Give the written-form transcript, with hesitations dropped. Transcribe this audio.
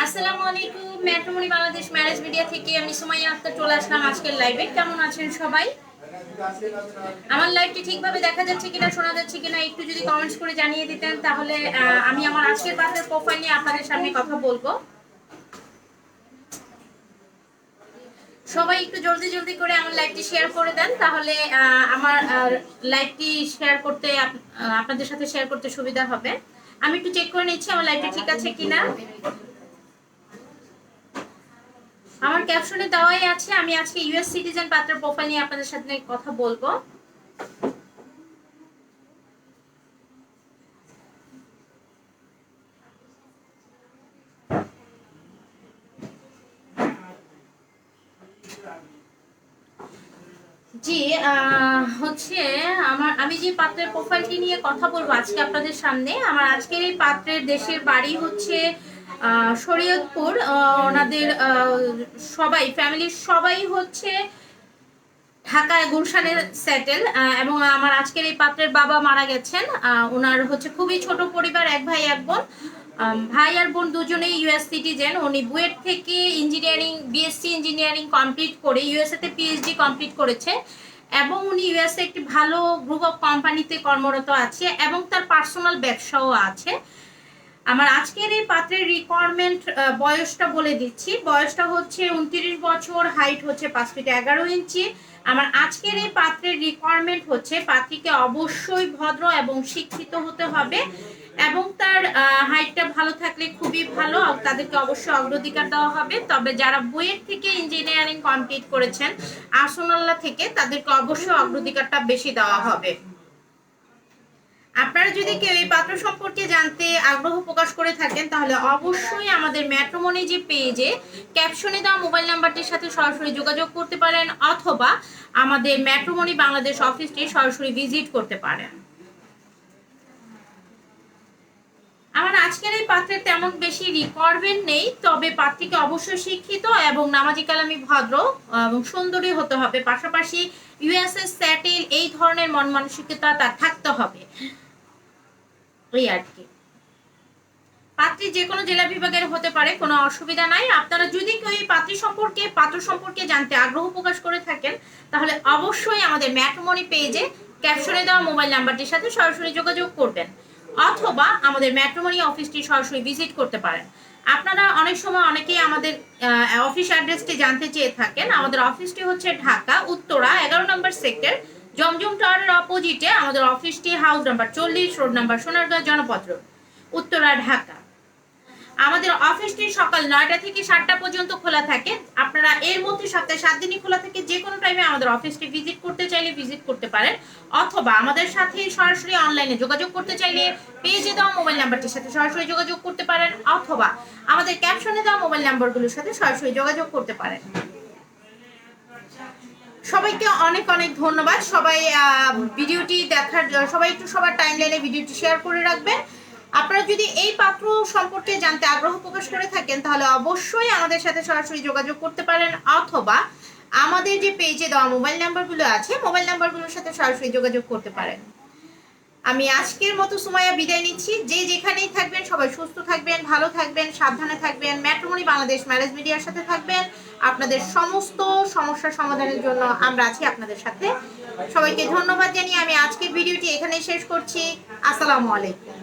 আসসালামু আলাইকুম। Matrimony Bangladesh marriage media থেকে আমি সুমাইয়া আক্তার চলে আসলাম আজকের লাইভে। কেমন আছেন সবাই? আমার লাইভটি ঠিকভাবে দেখা যাচ্ছে কিনা, শোনা যাচ্ছে কিনা একটু যদি কমেন্টস করে জানিয়ে দিতেন তাহলে আমি আমার আজকের পাত্রের প্রোফাইল নিয়ে আপনাদের সামনে কথা বলবো। সবাই একটু জলদি জলদি করে আমার লাইভটি শেয়ার করে দেন, তাহলে আমার লাইভটি শেয়ার করতে আপনাদের সাথে শেয়ার করতে সুবিধা হবে। আমি একটু চেক করে নিচ্ছি আমার লাইভটি ঠিক আছে কিনা। আমার ক্যাপশনে দেওয়াই আছে আমি আজকে ইউএস সিটিজেন পাত্রের প্রোফাইল নিয়ে আপনাদের সাথে কথা বলবো। জি, হচ্ছে আমি যে পাত্রের প্রোফাইলটি নিয়ে কথা বলবো আজকে আপনাদের সামনে, আমার আজকের এই পাত্রের দেশের বাড়ি হচ্ছে শরীয়তপুর। ওনাদের সবাই ফ্যামিলির সবাই হচ্ছে ঢাকায় গুলশানে সেটেল, এবং আমার আজকের এই পাত্রের বাবা মারা গেছেন। ওনার হচ্ছে খুবই ছোট পরিবার, এক ভাই এক বোন। ভাই আর বোন দুজনেই ইউএস সিটিজেন। উনি বুয়েট থেকে ইঞ্জিনিয়ারিং বিএসসি ইঞ্জিনিয়ারিং কমপ্লিট করে ইউএসএ তে পিএইচডি কমপ্লিট করেছে, এবং উনি ইউএসএ একটি ভালো গ্রুপ অফ কোম্পানিতে কর্মরত আছে এবং তার পার্সোনাল ব্যবসাও আছে। আমার আজকের এই পাত্রের রিকোয়ারমেন্ট বয়সটা বলে দিচ্ছি। বয়সটা হচ্ছে 29 বছর, হাইট হচ্ছে 5 ফিট 11 ইঞ্চি। আমার আজকের এই পাত্রের রিকোয়ারমেন্ট হচ্ছে পাত্রীকে অবশ্যই ভদ্র এবং শিক্ষিত হতে হবে, এবং তার হাইটটা ভালো থাকলে খুবই ভালো, তাদেরকে অবশ্যই অগ্রাধিকার দেওয়া হবে। তবে যারা বুয়েট থেকে ইঞ্জিনিয়ারিং কমপ্লিট করেছেন আসনাল্লাহ থেকে, তাদেরকে অবশ্যই অগ্রাধিকারটা বেশি দেওয়া হবে। আপনারা যদি কেউ এই পাত্র সম্পর্কে জানতে আগ্রহ প্রকাশ করে থাকেন তাহলে অবশ্যই আমাদের ম্যাট্রিমনি যে পেজে ক্যাপশনে দেওয়া মোবাইল নাম্বারটির সাথে সরাসরি যোগাযোগ করতে পারেন, অথবা আমাদের ম্যাট্রিমনি বাংলাদেশ অফিসটি সরাসরি ভিজিট করতে পারেন। আমার আজকের এই পাত্রের তেমন বেশি রিকোয়ারমেন্ট নেই, তবে পাত্রীকে অবশ্যই শিক্ষিত এবং নামাজি কালামি ভদ্র এবং সুন্দরী হতে হবে, পাশাপাশি ইউএসএ স্যাটেল এই ধরনের মন মানসিকতা তার থাকতে হবে, এই আর কি। পাত্রী যে কোনো জেলা বিভাগের হতে পারে, কোনো অসুবিধা নাই। আপনারা যদি কেউ এই পাত্র সম্পর্কে জানতে আগ্রহ প্রকাশ করে থাকেন তাহলে অবশ্যই আমাদের ম্যাট্রিমনি পেজে ক্যাপশনে দেওয়া মোবাইল নাম্বারটির সাথে সরাসরি যোগাযোগ করবেন, অথবা আমাদের ম্যাট্রিমনি অফিসটি সরাসরি ভিজিট করতে পারেন। আপনারা অনেক সময় অনেকেই আমাদের অফিস অ্যাড্রেসটি জানতে চেয়ে থাকেন। আমাদের অফিসটি হচ্ছে ঢাকা উত্তরা 11 নম্বর সেক্টর, জমজম টাওয়ারের অপোজিটে আমাদের অফিসটি, house number 40, road number Sonargaon, জনপদ রোড, উত্তরা, ঢাকা। আমাদের অফিসটি সকাল 9টা থেকে 7টা পর্যন্ত খোলা থাকে। আপনারা এর মধ্যে সপ্তাহে 7 দিনই খোলা থাকে, যে কোনো টাইমে আমাদের অফিসটি ভিজিট করতে চাইলে ভিজিট করতে পারেন, অথবা আমাদের সাথে সরাসরি অনলাইনে যোগাযোগ করতে চাইলে পেজে দেওয়া মোবাইল নাম্বারটির সাথে সরাসরি যোগাযোগ করতে পারেন, অথবা আমাদের ক্যাপশনে দেওয়া মোবাইল নাম্বারগুলোর সাথে সরাসরি যোগাযোগ করতে পারেন। সবাইকে অনেক অনেক ধন্যবাদ। সবাই ভিডিওটি দেখার সবাই একটু সবার টাইমলাইনে ভিডিওটি শেয়ার করে রাখবেন। আপনারা যদি এই পাত্র সম্পর্কে জানতে আগ্রহ প্রকাশ করে থাকেন তাহলে অবশ্যই আমাদের সাথে সরাসরি যোগাযোগ করতে পারেন, অথবা আমাদের যে পেজে দেওয়া মোবাইল নাম্বারগুলো আছে মোবাইল নাম্বারগুলোর সাথে সরাসরি যোগাযোগ করতে পারেন। আমি আজকের মতো সুমাইয়া বিদায় নিচ্ছি। যে যেখানেই থাকবেন সবাই সুস্থ থাকবেন, ভালো থাকবেন, সাবধানে থাকবেন, ম্যাট্রিমনি বাংলাদেশ ম্যারেজ মিডিয়ার সাথে থাকবেন। আপনাদের সমস্ত সমস্যার সমাধানের জন্য আমরা আছি আপনাদের সাথে। সবাইকে ধন্যবাদ জানিয়ে আমি আজকের ভিডিওটি এখানেই শেষ করছি। আসসালামু আলাইকুম।